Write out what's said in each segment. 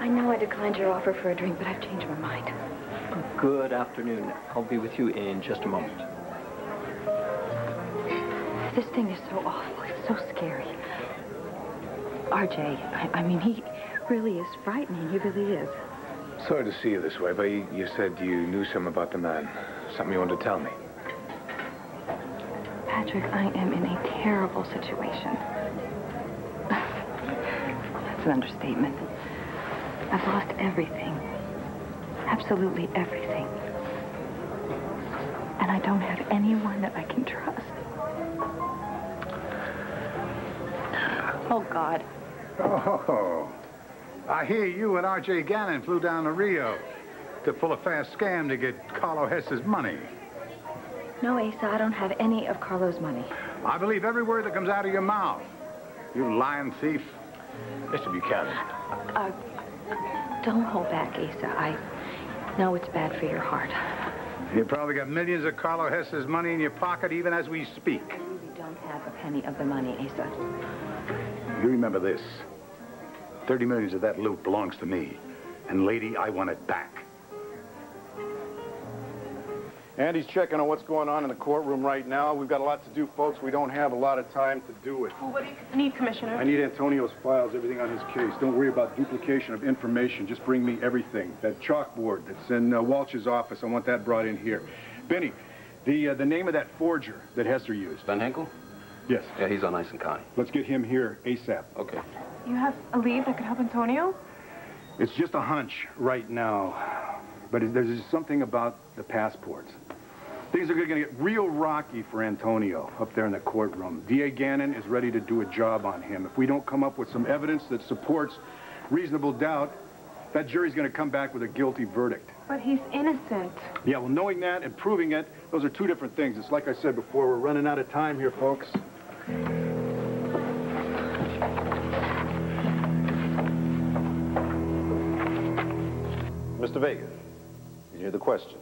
I know I declined your offer for a drink, but I've changed my mind. Good afternoon. I'll be with you in just a moment. This thing is so awful. It's so scary. RJ, I mean, he really is frightening. He really is. Sorry to see you this way, but you said you knew something about the man. Something you wanted to tell me. Patrick, I am in a terrible situation. That's an understatement. I've lost everything. Absolutely everything. And I don't have anyone that I can trust. Oh, God. Oh, I hear you and R.J. Gannon flew down to Rio to pull a fast scam to get Carlo Hess's money. No, Asa, I don't have any of Carlo's money. I believe every word that comes out of your mouth. You lying thief. Mr. Buchanan. Don't hold back, Asa. I know it's bad for your heart. You probably got millions of Carlo Hess's money in your pocket even as we speak. I really don't have a penny of the money, Asa. You remember this. 30 million of that loot belongs to me. And, lady, I want it back. Andy's checking on what's going on in the courtroom right now. We've got a lot to do, folks. We don't have a lot of time to do it. Well, what do you need, Commissioner? I need Antonio's files, everything on his case. Don't worry about duplication of information. Just bring me everything. That chalkboard that's in Walsh's office, I want that brought in here. Benny, the name of that forger that Hester used. Ben Henkel? Yes. Yeah, he's on Ice and Connie. Let's get him here ASAP. Okay. You have a lead that could help Antonio? It's just a hunch right now. But there's just something about the passports. Things are going to get real rocky for Antonio up there in the courtroom. D.A. Gannon is ready to do a job on him. If we don't come up with some evidence that supports reasonable doubt, that jury's going to come back with a guilty verdict. But he's innocent. Yeah, well, knowing that and proving it, those are two different things. It's like I said before, we're running out of time here, folks. Mr. Vega, you hear the question.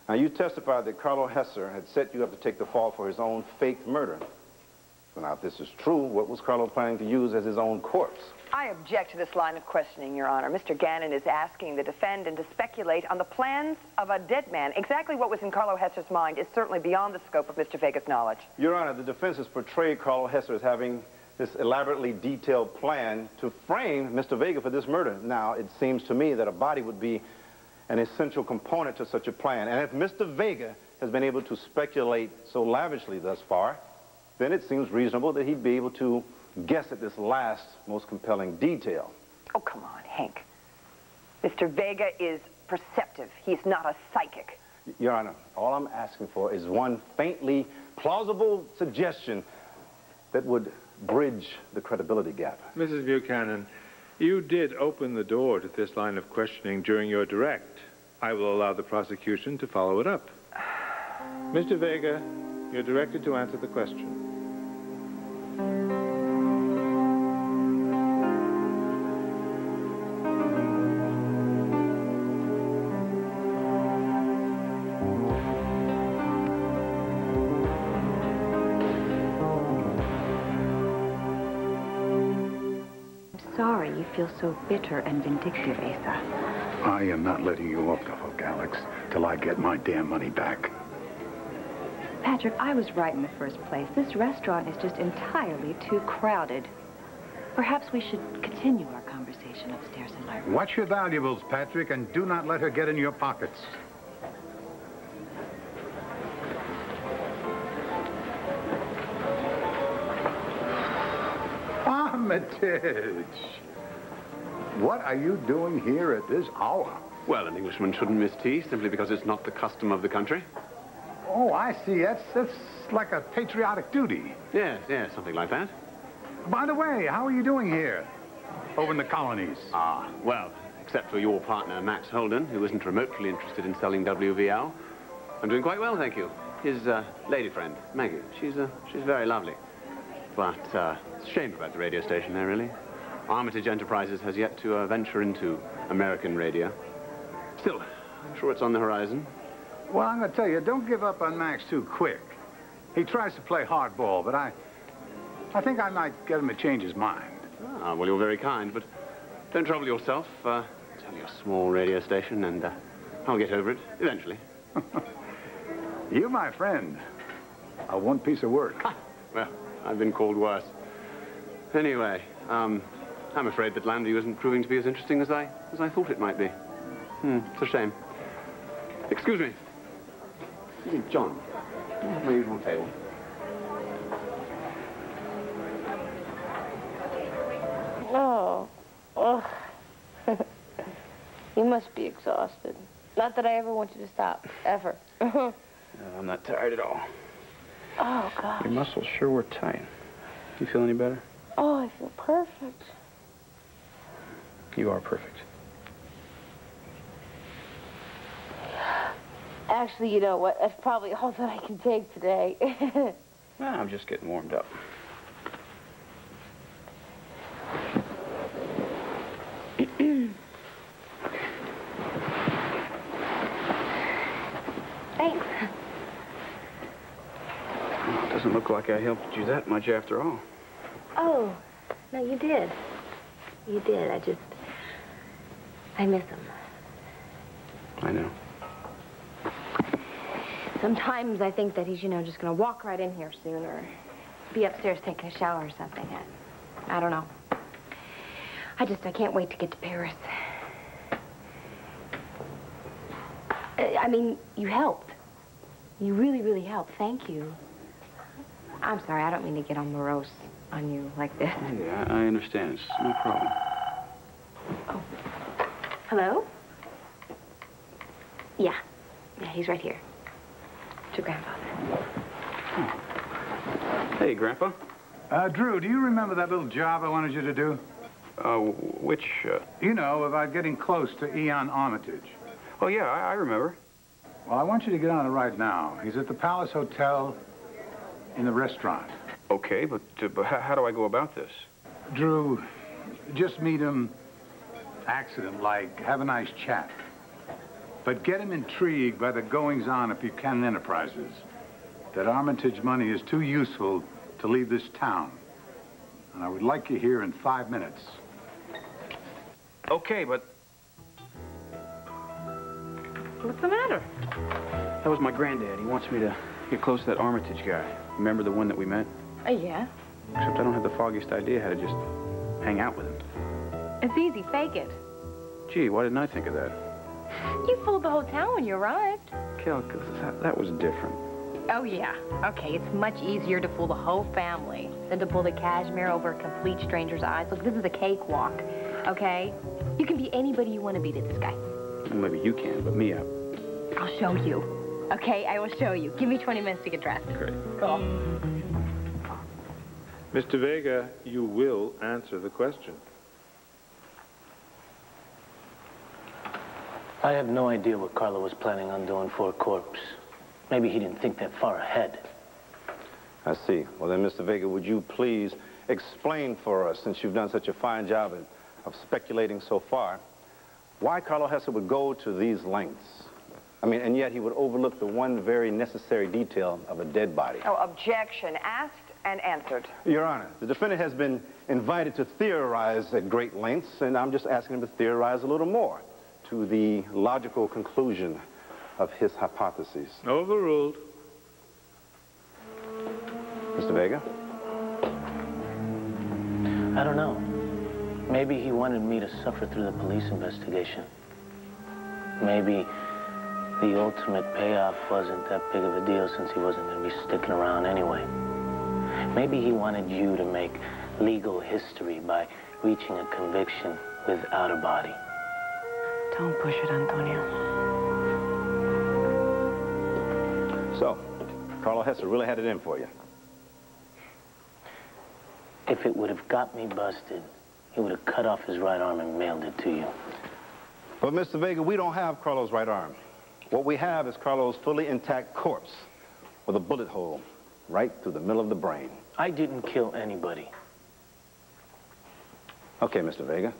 Now, you testified that Carlo Hesser had set you up to take the fall for his own faked murder. So now, if this is true, what was Carlo planning to use as his own corpse? I object to this line of questioning, Your Honor. Mr. Gannon is asking the defendant to speculate on the plans of a dead man. Exactly what was in Carlo Hesser's mind is certainly beyond the scope of Mr. Vega's knowledge. Your Honor, the defense has portrayed Carlo Hesser as having this elaborately detailed plan to frame Mr. Vega for this murder. Now, it seems to me that a body would be an essential component to such a plan. And if Mr. Vega has been able to speculate so lavishly thus far, then it seems reasonable that he'd be able to guess at this last, most compelling detail. Oh, come on, Hank. Mr. Vega is perceptive. He's not a psychic. Your Honor, all I'm asking for is one faintly plausible suggestion that would bridge the credibility gap. Mrs. Buchanan, you did open the door to this line of questioning during your direct. I will allow the prosecution to follow it up. Mr. Vega, you're directed to answer the question. Sorry you feel so bitter and vindictive, Asa. I am not letting you off the hook, Alex, till I get my damn money back. Patrick, I was right in the first place. This restaurant is just entirely too crowded. Perhaps we should continue our conversation upstairs in my room. Watch your valuables, Patrick, and do not let her get in your pockets. Armitage! What are you doing here at this hour? Well, an Englishman shouldn't miss tea simply because it's not the custom of the country. Oh, I see. That's like a patriotic duty. Yes, yes, something like that. By the way, how are you doing here? Over in the colonies? Ah, well, except for your partner, Max Holden, who isn't remotely interested in selling WVL. I'm doing quite well, thank you. His lady friend, Maggie, she's very lovely. But it's a shame about the radio station there, really. Armitage Enterprises has yet to venture into American radio. Still, I'm sure it's on the horizon. Well, I'm going to tell you, don't give up on Max too quick. He tries to play hardball, but I think I might get him to change his mind. Ah, well, you're very kind, but don't trouble yourself. It's only a small radio station, and I'll get over it eventually. You, my friend, are one piece of work. Well, I've been called worse. Anyway, I'm afraid that Landview isn't proving to be as interesting as I thought it might be. It's a shame. Excuse me. John, my usual table. Oh. Ugh. You must be exhausted. Not that I ever want you to stop, ever. No, I'm not tired at all. Oh, gosh. Your muscles sure were tight. Do you feel any better? Oh, I feel perfect. You are perfect. Actually, you know what? That's probably all that I can take today. Well, I'm just getting warmed up. Thanks. Well, it doesn't look like I helped you that much after all. Oh, no, you did. You did. I miss him. I know. Sometimes I think that he's, just going to walk right in here soon or be upstairs taking a shower or something. I don't know. I can't wait to get to Paris. I mean, you helped. You really, really helped. Thank you. I'm sorry, I don't mean to get all morose on you like this. Yeah, I understand. It's no problem. Oh. Hello? Yeah. Yeah, he's right here. It's your grandfather. Oh. Hey, Grandpa. Drew, do you remember that little job I wanted you to do? Which, You know, about getting close to Eon Armitage. Oh, yeah, I remember. Well, I want you to get on it right now. He's at the Palace Hotel in the restaurant. Okay, but how do I go about this? Drew, just meet him accident-like, have a nice chat. But get him intrigued by the goings-on of Buchanan Enterprises. That Armitage money is too useful to leave this town. And I would like you here in 5 minutes. Okay, but... What's the matter? That was my granddad. He wants me to get close to that Armitage guy. Remember the one that we met? Yeah. Except I don't have the foggiest idea how to just hang out with him. It's easy. Fake it. Gee, why didn't I think of that? You fooled the whole town when you arrived. Kel, that was different. Oh, yeah. Okay, it's much easier to fool the whole family than to pull the cashmere over a complete stranger's eyes. Look, this is a cakewalk, okay? You can be anybody you want to be to this guy. Well, maybe you can, but me, I'll show you. Okay, I will show you. Give me 20 minutes to get dressed. Great. Cool. Mr. Vega, you will answer the question. I have no idea what Carlo was planning on doing for a corpse. Maybe he didn't think that far ahead. I see. Well, then, Mr. Vega, would you please explain for us, since you've done such a fine job of speculating so far, why Carlo Hesse would go to these lengths? I mean, and yet he would overlook the one very necessary detail of a dead body. Oh, objection. Asked and answered. Your Honor, the defendant has been invited to theorize at great lengths, and I'm just asking him to theorize a little more to the logical conclusion of his hypotheses. Overruled. Mr. Vega? I don't know. Maybe he wanted me to suffer through the police investigation. Maybe the ultimate payoff wasn't that big of a deal since he wasn't going to be sticking around anyway. Maybe he wanted you to make legal history by reaching a conviction without a body. Don't push it, Antonio. So, Carlo Hesse really had it in for you. If it would have got me busted, he would have cut off his right arm and mailed it to you. But, Mr. Vega, we don't have Carlo's right arm. What we have is Carlo's fully intact corpse with a bullet hole right through the middle of the brain. I didn't kill anybody. Okay, Mr. Vega.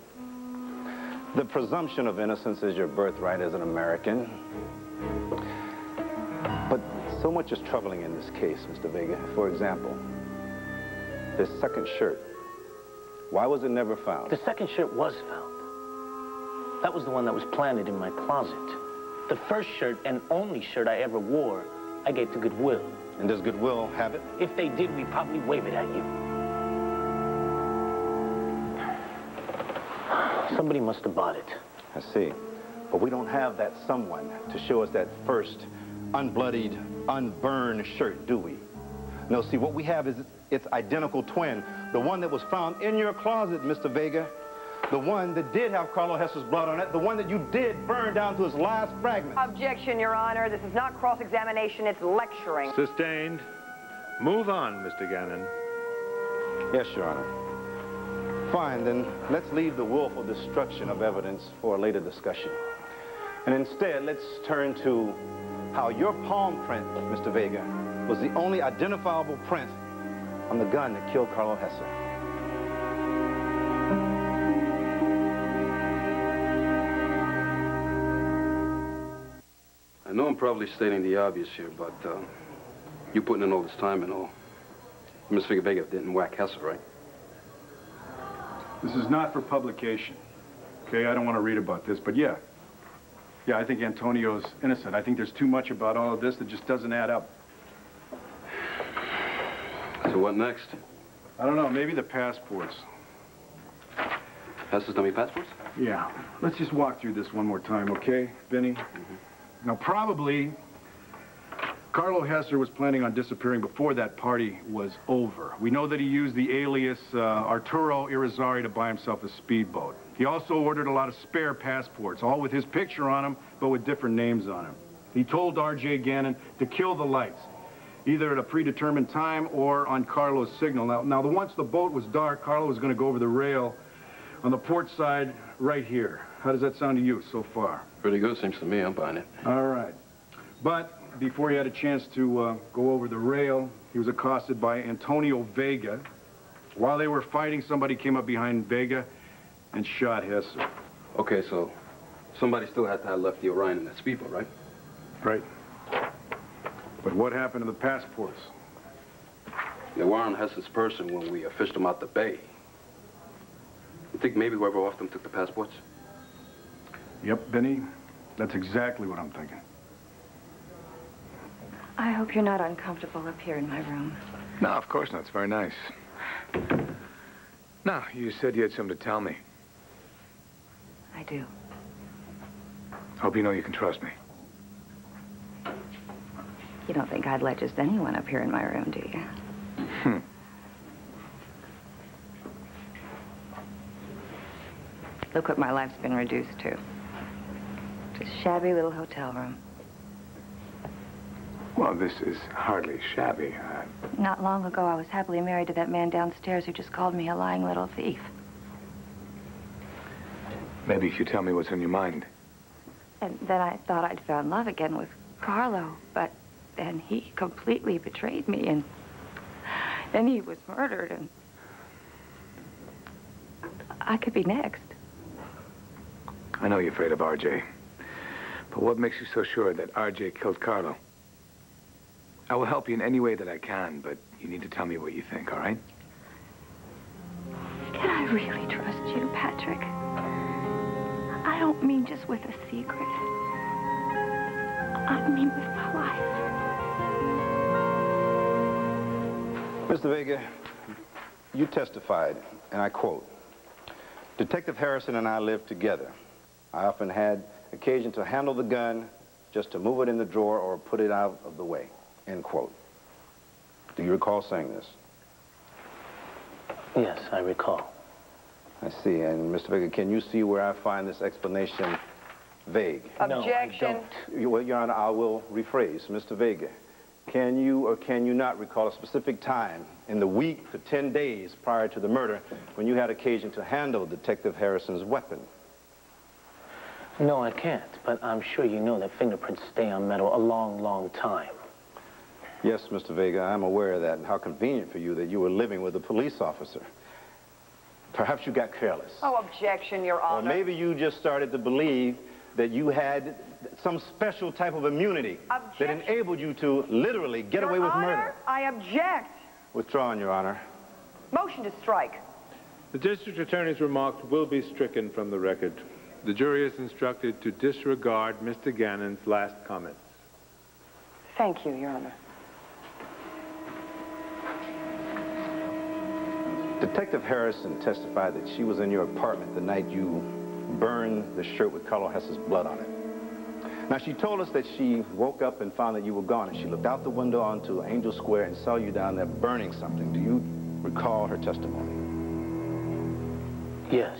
The presumption of innocence is your birthright as an American. But so much is troubling in this case, Mr. Vega. For example, this second shirt. Why was it never found? The second shirt was found. That was the one that was planted in my closet. The first shirt and only shirt I ever wore, I gave to Goodwill. And does Goodwill have it? If they did, we'd probably wave it at you. Somebody must have bought it. I see. But we don't have that someone to show us that first unbloodied, unburned shirt, do we? No, see, what we have is its identical twin, the one that was found in your closet, Mr. Vega, the one that did have Carlo Hesser's blood on it, the one that you did burn down to his last fragment. Objection, Your Honor. This is not cross-examination, it's lecturing. Sustained. Move on, Mr. Gannon. Yes, Your Honor. Fine, then let's leave the willful destruction of evidence for a later discussion. And instead, let's turn to how your palm print, Mr. Vega, was the only identifiable print on the gun that killed Carlo Hesser. I know I'm probably stating the obvious here, but you putting in all this time and all. Miss Vega didn't whack Hesser, right? This is not for publication. Okay, I don't want to read about this, but yeah. Yeah, I think Antonio's innocent. I think there's too much about all of this that just doesn't add up. So what next? I don't know, maybe the passports. Hesser's dummy passports? Yeah. Let's just walk through this one more time, okay, Benny? Now, probably, Carlo Hesser was planning on disappearing before that party was over. We know that he used the alias Arturo Irizarry to buy himself a speedboat. He also ordered a lot of spare passports, all with his picture on them, but with different names on them. He told R.J. Gannon to kill the lights, either at a predetermined time or on Carlo's signal. Now, once the boat was dark, Carlo was going to go over the rail on the port side right here. How does that sound to you so far? Pretty good, seems to me. I'm buying it. All right. But before he had a chance to go over the rail, he was accosted by Antonio Vega. While they were fighting, somebody came up behind Vega and shot Hesser. Okay, so somebody still had to have left the Orion in that speedboat, right? Right. But what happened to the passports? They were on Hesser's person when we fished them out the bay. You think maybe whoever off them took the passports? Yep, Benny. That's exactly what I'm thinking. I hope you're not uncomfortable up here in my room. No, of course not. It's very nice. No, you said you had something to tell me. I do. Hope you know you can trust me. You don't think I'd let just anyone up here in my room, do you? Look what my life's been reduced to. Just a shabby little hotel room. Well, this is hardly shabby. Not long ago, I was happily married to that man downstairs who just called me a lying little thief. Maybe if you tell me what's on your mind. And then I thought I'd found love again with Carlo, but then he completely betrayed me, and then he was murdered, and I could be next. I know you're afraid of R.J., but what makes you so sure that R.J. killed Carlo? I will help you in any way that I can, but you need to tell me what you think, all right? Can I really trust you, Patrick? I don't mean just with a secret. I mean with my life. Mr. Vega, you testified, and I quote, "Detective Harrison and I lived together. I often had occasion to handle the gun, just to move it in the drawer or put it out of the way," end quote. Do you recall saying this? Yes, I recall. I see. And Mr. Vega, can you see where I find this explanation vague? Objection. No, Your Honor, I will rephrase. Mr. Vega, can you or can you not recall a specific time in the week to 10 days prior to the murder when you had occasion to handle Detective Harrison's weapon? No, I can't, but I'm sure you know that fingerprints stay on metal a long, long time. Yes, Mr. Vega, I'm aware of that, and how convenient for you that you were living with a police officer. Perhaps you got careless. Oh, objection, Your Honor. Or maybe you just started to believe that you had some special type of immunity that enabled you to literally get away with murder. I object. Withdrawn, Your Honor. Motion to strike. The district attorney's remarks will be stricken from the record. The jury is instructed to disregard Mr. Gannon's last comments. Thank you, Your Honor. Detective Harrison testified that she was in your apartment the night you burned the shirt with Carlo Hess's blood on it. Now, she told us that she woke up and found that you were gone, and she looked out the window onto Angel Square and saw you down there burning something. Do you recall her testimony? Yes.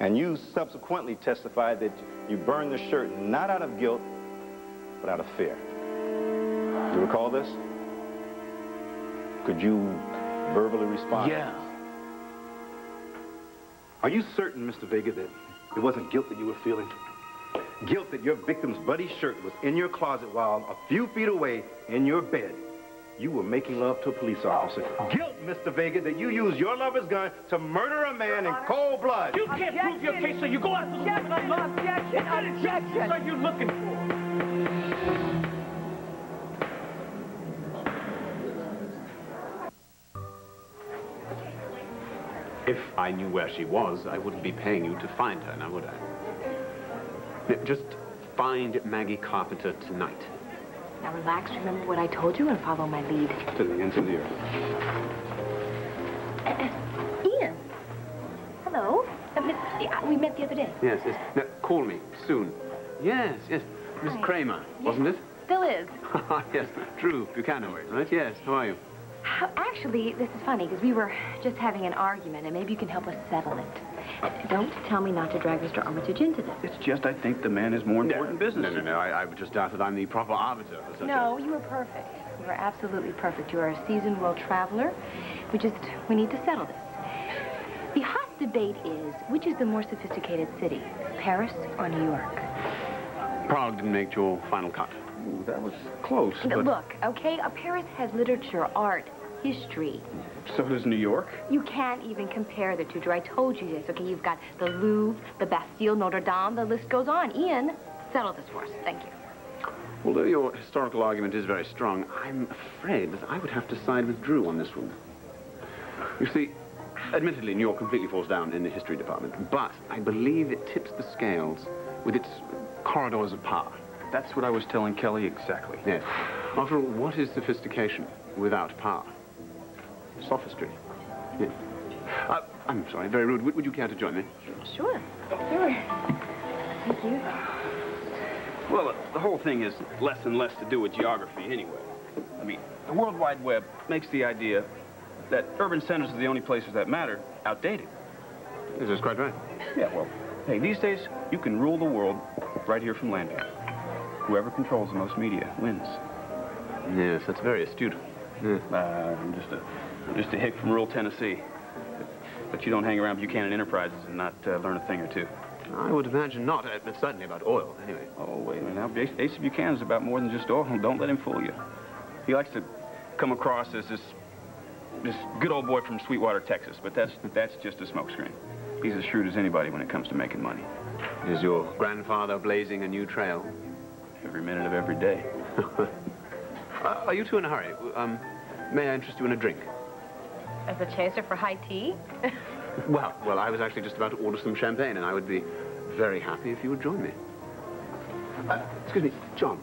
And you subsequently testified that you burned the shirt not out of guilt, but out of fear. Do you recall this? Could you verbally respond? Yeah. Are you certain, Mr. Vega, that it wasn't guilt that you were feeling? Guilt that your victim's bloody shirt was in your closet while a few feet away in your bed, you were making love to a police officer. Guilt, Mr. Vega, that you used your lover's gun to murder a man in cold blood. You can't prove your case, so you go out and look for love. Objection! What are you looking for? If I knew where she was, I wouldn't be paying you to find her, now would I? Just find Maggie Carpenter tonight. Now relax, remember what I told you, and follow my lead. To the ends of the earth. Ian. Hello. We met the other day. Yes, yes. Now, call me soon. Yes, yes. Miss Hi. Kramer, wasn't it? Still is. Yes, Drew Buchanan, right? Yes, how are you? Actually, this is funny, because we were just having an argument, and maybe you can help us settle it. Don't tell me not to drag Mr. Armitage into this. It's just I think the man is more important business. No. I just doubt that I'm the proper arbiter for such No, you were perfect. You were absolutely perfect. You are a seasoned world traveler. We need to settle this. The hot debate is, which is the more sophisticated city, Paris or New York? Prague didn't make your final cut. Ooh, that was close, but... Look, okay, Paris has literature, art, history. So does New York. You can't even compare the two, Drew. I told you this, okay? You've got the Louvre, the Bastille, Notre Dame, the list goes on. Ian, settle this for us. Thank you. Although your historical argument is very strong, I'm afraid that I would have to side with Drew on this one. You see, admittedly, New York completely falls down in the history department, but I believe it tips the scales with its corridors of power. That's what I was telling Kelly exactly. Yes. After all, what is sophistication without power? Sophistry. Yes. I'm sorry, very rude. Would you care to join me? Sure. Thank you. Well, the whole thing is less and less to do with geography anyway. I mean, the World Wide Web makes the idea that urban centers are the only places that matter outdated. This is quite right. Yeah, well, hey, these days, you can rule the world right here from landing. Whoever controls the most media wins. Yes, that's very astute. Yeah. I'm just a hick from rural Tennessee. But you don't hang around Buchanan Enterprises and not learn a thing or two. I would imagine not, but certainly about oil, anyway. Oh, wait a minute. Now, A.C. Buchanan's about more than just oil. Don't let him fool you. He likes to come across as this good old boy from Sweetwater, Texas, but that's just a smokescreen. He's as shrewd as anybody when it comes to making money. Is your grandfather blazing a new trail? Every minute of every day. Are you two in a hurry? May I interest you in a drink? As a chaser for high tea? Well, I was actually just about to order some champagne, and I would be very happy if you would join me. Excuse me, John.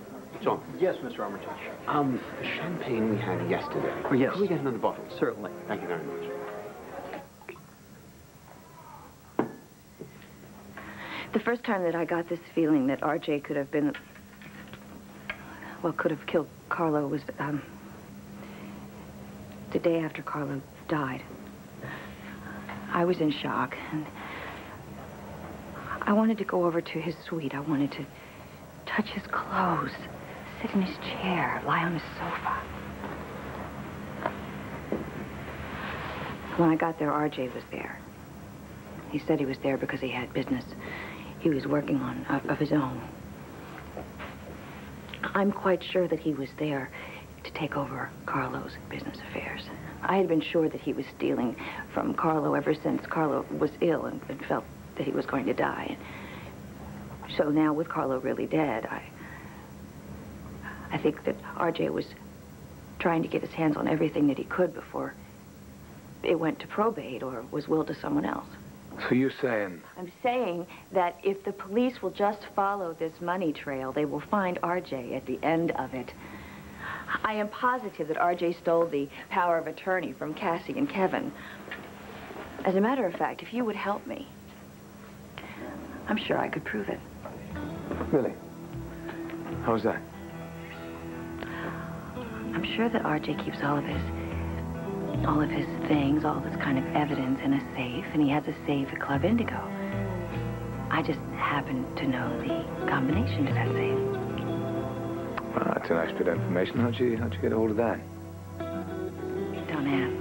Yes, Mr. Armitage. The champagne we had yesterday. Oh, yes. Can we get another bottle? Certainly. Thank you very much. The first time that I got this feeling that R.J. could have been, well, could have killed Carlo was the day after Carlo died. I was in shock, and I wanted to go over to his suite. I wanted to touch his clothes, sit in his chair, lie on his sofa. When I got there, R.J. was there. He said he was there because he had business he was working on of his own. I'm quite sure that he was there to take over Carlo's business affairs. I had been sure that he was stealing from Carlo ever since Carlo was ill and felt that he was going to die. So now, with Carlo really dead, I think that R.J. was trying to get his hands on everything that he could before it went to probate or was willed to someone else. So you're saying... I'm saying that if the police will just follow this money trail, they will find RJ at the end of it. I am positive that RJ stole the power of attorney from Cassie and Kevin. As a matter of fact, if you would help me, I'm sure I could prove it. Really? How's that? I'm sure that RJ keeps all of his things, all of his kind of evidence in a safe, and he has a safe at Club Indigo. I just happen to know the combination to that safe. Well, that's a nice bit of information. How'd you get a hold of that? Don't ask.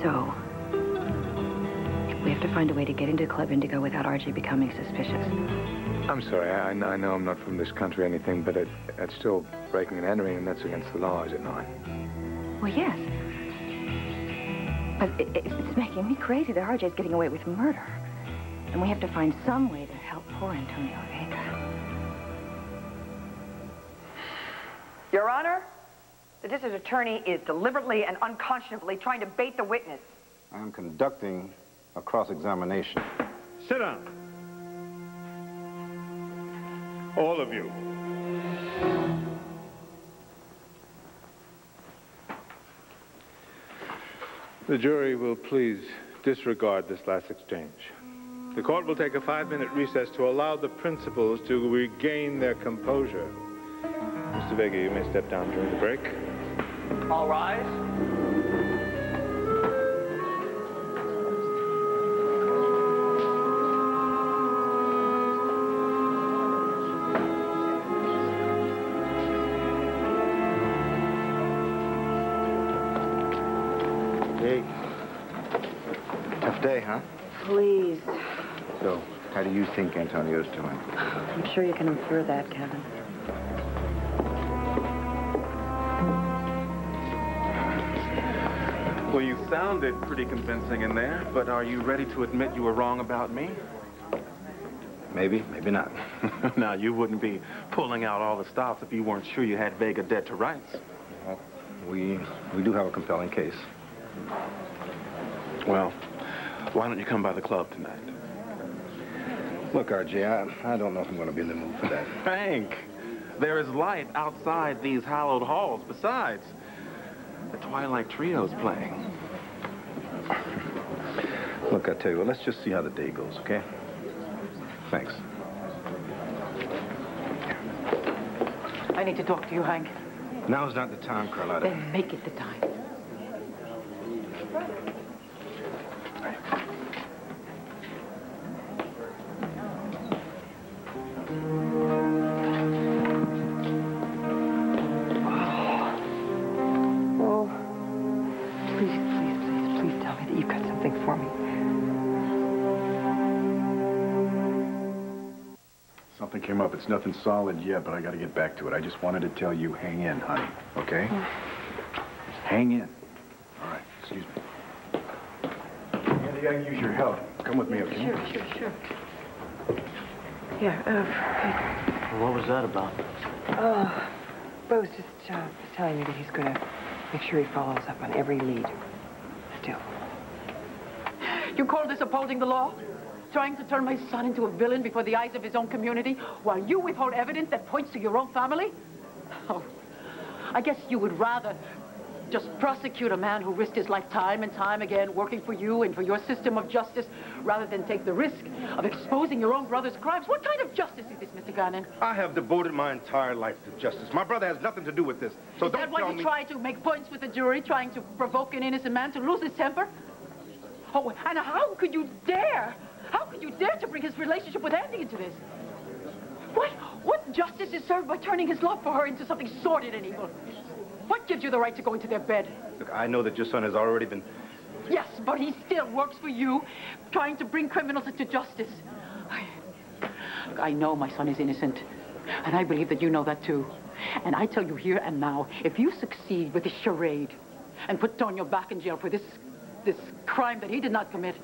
So, we have to find a way to get into Club Indigo without RJ becoming suspicious. I'm sorry, I know I'm not from this country or anything, but it's still breaking and entering, and that's against the law, is it not? Well, yes. But it's making me crazy that RJ's getting away with murder. And we have to find some way to help poor Antonio Vega. Your Honor, the district attorney is deliberately and unconscionably trying to bait the witness. I'm conducting a cross-examination. Sit down. All of you. The jury will please disregard this last exchange. The court will take a 5-minute recess to allow the principals to regain their composure. Mr. Vega, you may step down during the break. All rise. Hey. Tough day, huh? Please. So, how do you think Antonio's doing? I'm sure you can infer that, Kevin. Well, you sounded pretty convincing in there, but are you ready to admit you were wrong about me? Maybe, maybe not. Now, you wouldn't be pulling out all the stops if you weren't sure you had Vega dead to rights. Well, we do have a compelling case. Well, why don't you come by the club tonight? Look, RJ, I don't know if I'm going to be in the mood for that. Hank, there is light outside these hallowed halls. Besides, the Twilight Trio's playing. Look, I tell you what, let's just see how the day goes, okay? Thanks. I need to talk to you, Hank. Now's not the time, Carlotta. Then make it the time. Something came up. It's nothing solid yet, but I got to get back to it. I just wanted to tell you, hang in, honey, okay? Hang in. All right, excuse me. Andy, I can use your help. Come with me, okay? Sure. Yeah, What was that about? Bo was just telling me that he's going to make sure he follows up on every lead. Still. You call this upholding the law? Trying to turn my son into a villain before the eyes of his own community while you withhold evidence that points to your own family? Oh, I guess you would rather just prosecute a man who risked his life time and time again working for you and for your system of justice rather than take the risk of exposing your own brother's crimes. What kind of justice is this, Mr. Gannon? I have devoted my entire life to justice. My brother has nothing to do with this. So is that don't why tell you me... try to make points with the jury, trying to provoke an innocent man to lose his temper? Oh, and how could you dare? How could you dare to bring his relationship with Andy into this? What justice is served by turning his love for her into something sordid and evil? What gives you the right to go into their bed? Look, I know that your son has already been... Yes, but he still works for you, trying to bring criminals into justice. Look, I know my son is innocent, and I believe that you know that too. And I tell you here and now, if you succeed with this charade and put Tonio back in jail for this crime that he did not commit,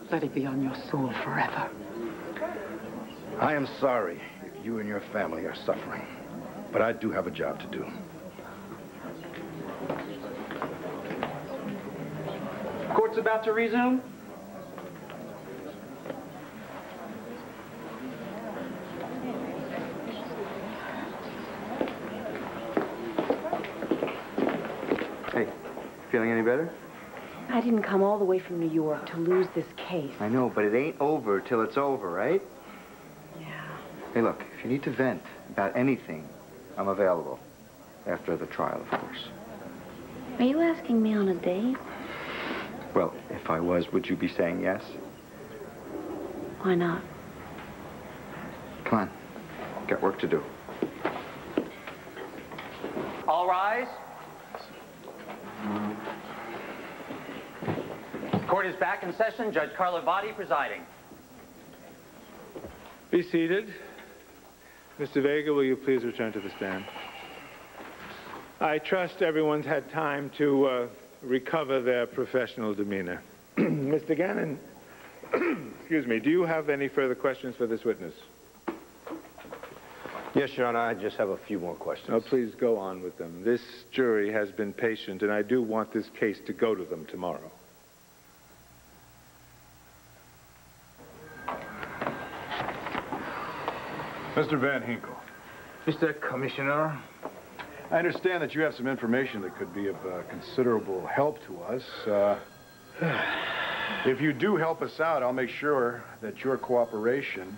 let it be on your soul forever. I am sorry if you and your family are suffering, but I do have a job to do. Court's about to resume. Hey, feeling any better? I didn't come all the way from New York to lose this case. I know, but it ain't over till it's over, right? Yeah. Hey, look, if you need to vent about anything, I'm available. After the trial, of course. Are you asking me on a date? Well, if I was, would you be saying yes? Why not? Come on. Got work to do. All rise. Court is back in session. Judge Carlo Vadi presiding. Be seated. Mr. Vega, will you please return to the stand? I trust everyone's had time to recover their professional demeanor. Mr. Gannon, excuse me, do you have any further questions for this witness? Yes, Your Honor, I just have a few more questions. Oh, please go on with them. This jury has been patient, and I do want this case to go to them tomorrow. Mr. Van Hinkle. Mr. Commissioner, I understand that you have some information that could be of considerable help to us. If you do help us out, I'll make sure that your cooperation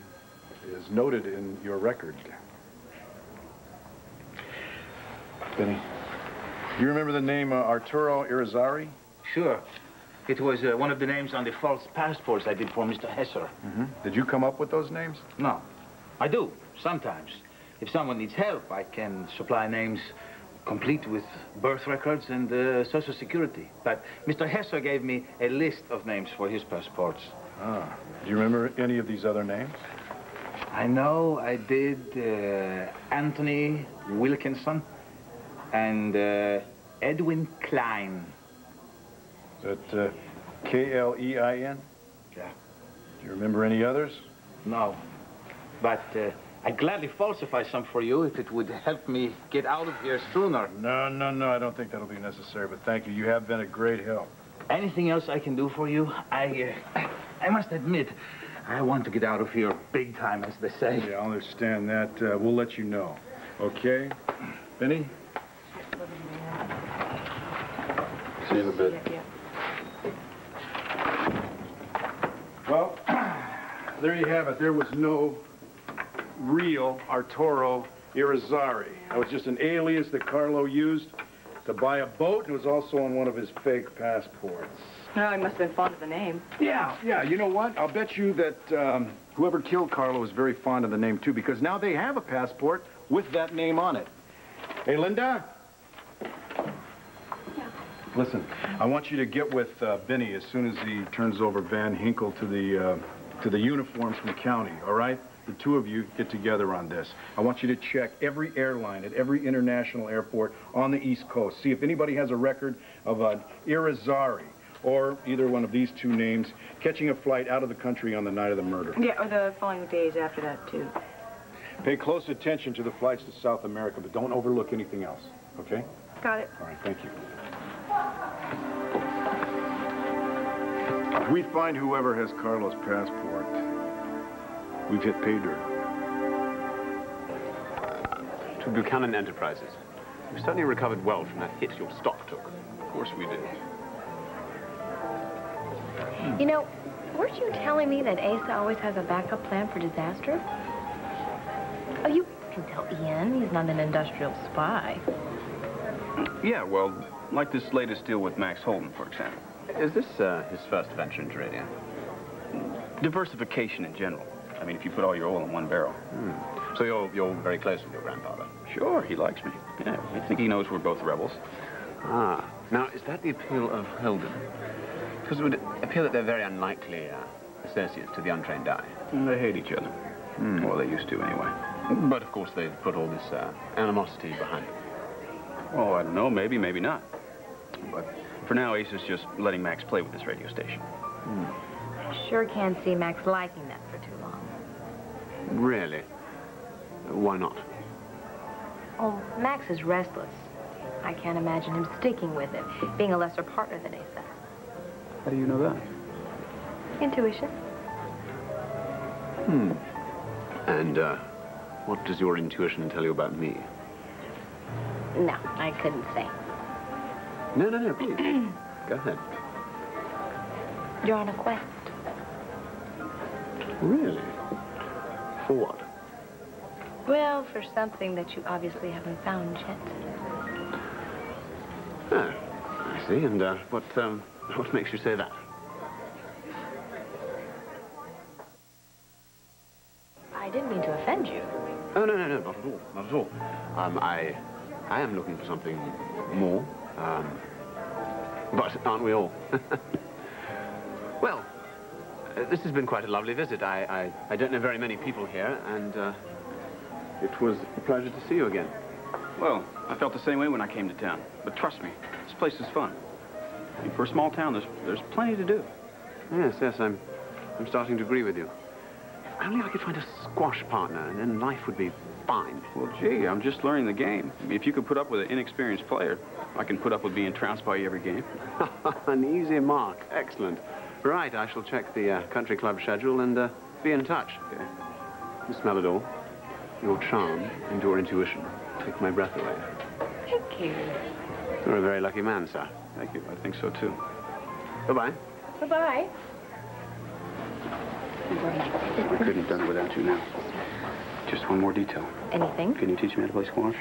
is noted in your record. Benny, do you remember the name Arturo Irizarry? Sure. It was one of the names on the false passports I did for Mr. Hesser. Did you come up with those names? No. I do, sometimes. If someone needs help, I can supply names complete with birth records and Social Security. But Mr. Hesser gave me a list of names for his passports. Ah. Do you remember any of these other names? I know I did Anthony Wilkinson and Edwin Klein. Is that K-L-E-I-N? Yeah. Do you remember any others? No. But I'd gladly falsify some for you if it would help me get out of here sooner. No, I don't think that'll be necessary, but thank you. You have been a great help. Anything else I can do for you? I must admit, I want to get out of here big time, as they say. Yeah, I understand that. We'll let you know. Okay? Benny? See you in a bit. Well, there you have it. There was no real Arturo Irizarry. That was just an alias that Carlo used to buy a boat, and it was also on one of his fake passports. Oh, he must have been fond of the name. Yeah, you know what? I'll bet you that whoever killed Carlo was very fond of the name, too, because now they have a passport with that name on it. Hey, Linda? Yeah. Listen, I want you to get with Benny as soon as he turns over Van Hinkle to the uniforms from the county, all right? The two of you get together on this. I want you to check every airline at every international airport on the East Coast. See if anybody has a record of an Irizarry or either one of these two names catching a flight out of the country on the night of the murder. Yeah, or the following days after that, too. Pay close attention to the flights to South America, but don't overlook anything else, okay? Got it. All right, thank you. If we find whoever has Carlo's passport, we've hit pay dirt. To Buchanan Enterprises. We certainly recovered well from that hit your stock took. Of course we did. You know, weren't you telling me that Asa always has a backup plan for disaster? Oh, you can tell Ian he's not an industrial spy. Yeah, well, like this latest deal with Max Holden, for example. Is this his first venture into radio? Diversification in general. I mean, if you put all your oil in one barrel. So you're very close with your grandfather? Sure, he likes me. Yeah, I think he knows we're both rebels. Ah. Now, is that the appeal of Holden? Because it would appear that they're very unlikely associates to the untrained eye. And they hate each other. Well, they used to, anyway. But, of course, they've put all this animosity behind them. Oh, I don't know. Maybe, maybe not. But for now, Ace is just letting Max play with this radio station. I sure can't see Max liking that for too long. Really? Why not? Oh, Max is restless. I can't imagine him sticking with it, being a lesser partner than Asa. How do you know that? Intuition. And, what does your intuition tell you about me? No, I couldn't say. No, please. Go ahead. You're on a quest. Really? For what? Well, for something that you obviously haven't found yet. Ah, I see. And, what makes you say that? I didn't mean to offend you. Oh, no, not at all, not at all. I am looking for something more, but aren't we all? Well, this has been quite a lovely visit. I don't know very many people here, and it was a pleasure to see you again. Well, I felt the same way when I came to town. But trust me, this place is fun. I mean, for a small town, there's plenty to do. Yes, I'm starting to agree with you. If only I could find a squash partner, and then life would be fine. Well, gee, I'm just learning the game. I mean, if you could put up with an inexperienced player, I can put up with being trounced by you every game. An easy mark. Excellent. Right, I shall check the country club schedule and be in touch. Okay. Miss Mellador, your charm and your intuition take my breath away. Thank you. You're a very lucky man, sir. Thank you. I think so, too. Bye-bye. Bye-bye. We couldn't have done it without you now. Just one more detail. Anything? Can you teach me how to play squash?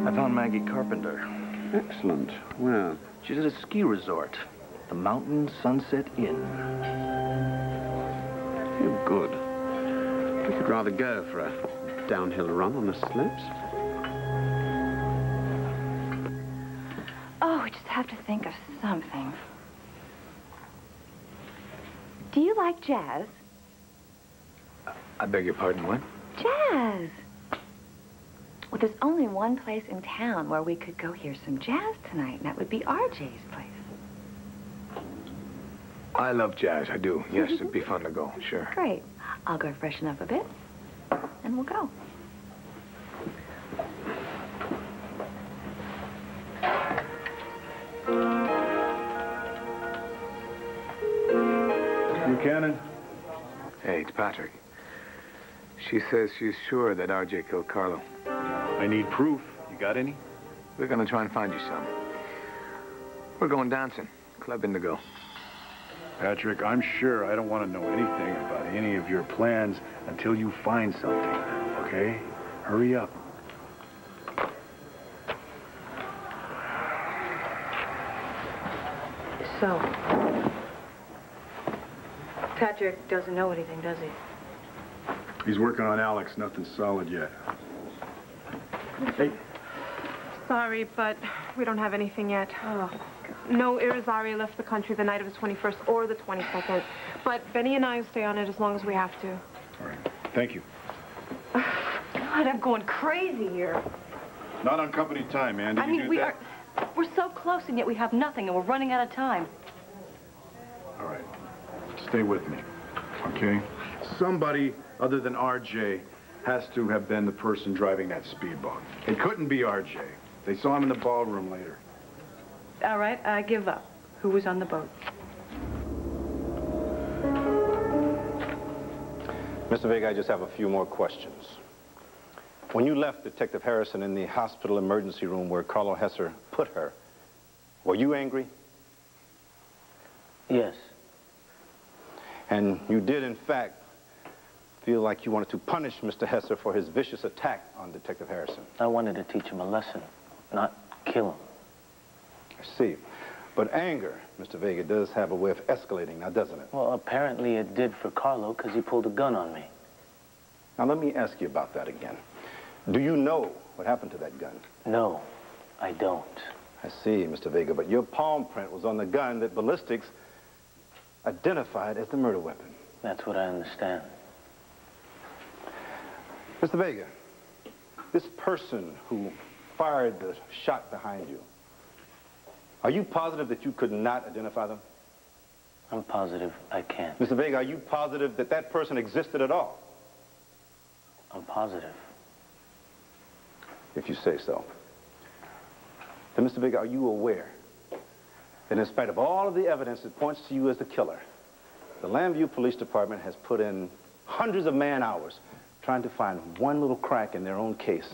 I found Maggie Carpenter. Excellent. Well, she's at a ski resort, the Mountain Sunset Inn. Oh, good. We could rather go for a downhill run on the slopes. Oh, we just have to think of something. Do you like jazz? I beg your pardon, what? Jazz! Well, there's only one place in town where we could go hear some jazz tonight, and that would be RJ's place. I love jazz, I do. Yes, it'd be fun to go, sure. Great. I'll go freshen up a bit, and we'll go. Buchanan? Hey, it's Patrick. She says she's sure that RJ killed Carlo. I need proof. You got any? We're gonna try and find you some. We're going dancing. Club Indigo. Patrick, I'm sure I don't want to know anything about any of your plans until you find something, okay? Hurry up. So, Patrick doesn't know anything, does he? He's working on Alex. Nothing solid yet. Hey. Sorry, but we don't have anything yet. Oh. No, Irizarry left the country the night of the 21st or the 22nd. But Benny and I will stay on it as long as we have to. All right. Thank you. God, I'm going crazy here. Not on company time, man. Did you do that? We're so close, and yet we have nothing, and we're running out of time. All right. Stay with me, okay? Somebody other than RJ has to have been the person driving that speedboat. It couldn't be RJ. They saw him in the ballroom later. All right, I give up. Who was on the boat? Mr. Vega, I just have a few more questions. When you left Detective Harrison in the hospital emergency room where Carlo Hesser put her, were you angry? Yes. And you did, in fact, feel like you wanted to punish Mr. Hesser for his vicious attack on Detective Harrison. I wanted to teach him a lesson, not kill him. I see. But anger, Mr. Vega, does have a way of escalating now, doesn't it? Well, apparently it did for Carlo because he pulled a gun on me. Now, let me ask you about that again. Do you know what happened to that gun? No, I don't. I see, Mr. Vega, but your palm print was on the gun that ballistics identified as the murder weapon. That's what I understand. Mr. Vega, this person who fired the shot behind you, are you positive that you could not identify them? I'm positive I can't. Mr. Vega, are you positive that that person existed at all? I'm positive. if you say so. Then, Mr. Vega, are you aware that in spite of all of the evidence that points to you as the killer, the Llanview Police Department has put in hundreds of man-hours trying to find one little crack in their own case.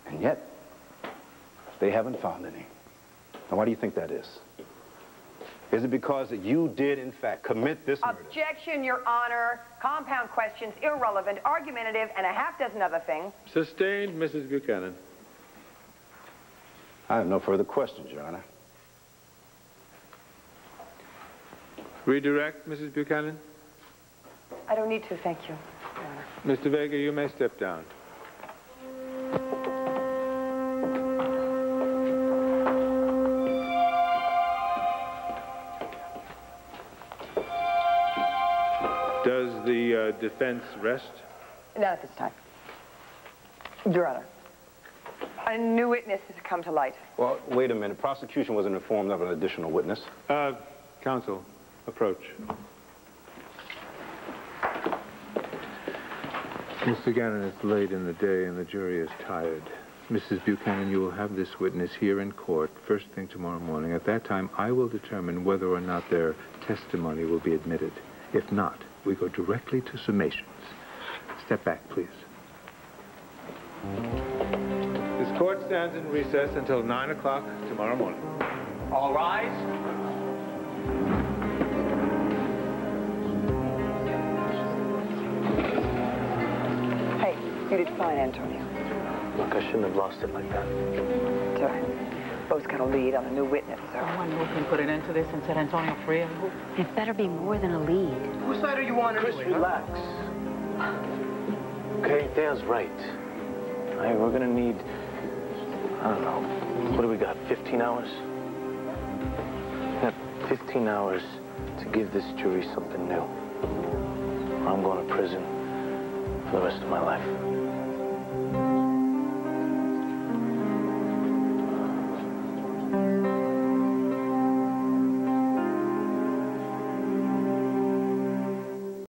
And yet, they haven't found any. Now, why do you think that is? Is it because that you did, in fact, commit this murder? Objection, Your Honor. Compound questions, irrelevant, argumentative, and a half dozen other things. Sustained, Mrs. Buchanan. I have no further questions, Your Honor. Redirect, Mrs. Buchanan. I don't need to, thank you, Your Honor. Mr. Vega, you may step down. Does the defense rest? Not at this time. Your Honor, a new witness has come to light. Well, wait a minute. Prosecution wasn't informed of an additional witness. Counsel, approach. Mr. Gannon, it's late in the day and the jury is tired. Mrs. Buchanan, you will have this witness here in court first thing tomorrow morning. At that time, I will determine whether or not their testimony will be admitted. If not, we go directly to summations. Step back, please. This court stands in recess until 9 o'clock tomorrow morning. All rise. Hey, you did fine, Antonio. Look, I shouldn't have lost it like that. It's all right. Bo's got a lead on a new witness, so... Someone who can put an end to this and set Antonio free, I hope. It better be more than a lead. Whose side are you on Chris, anyway, huh? relax. Okay, Dale's right. We're gonna need, I don't know, what do we got, 15 hours? We got 15 hours to give this jury something new. Or I'm going to prison for the rest of my life.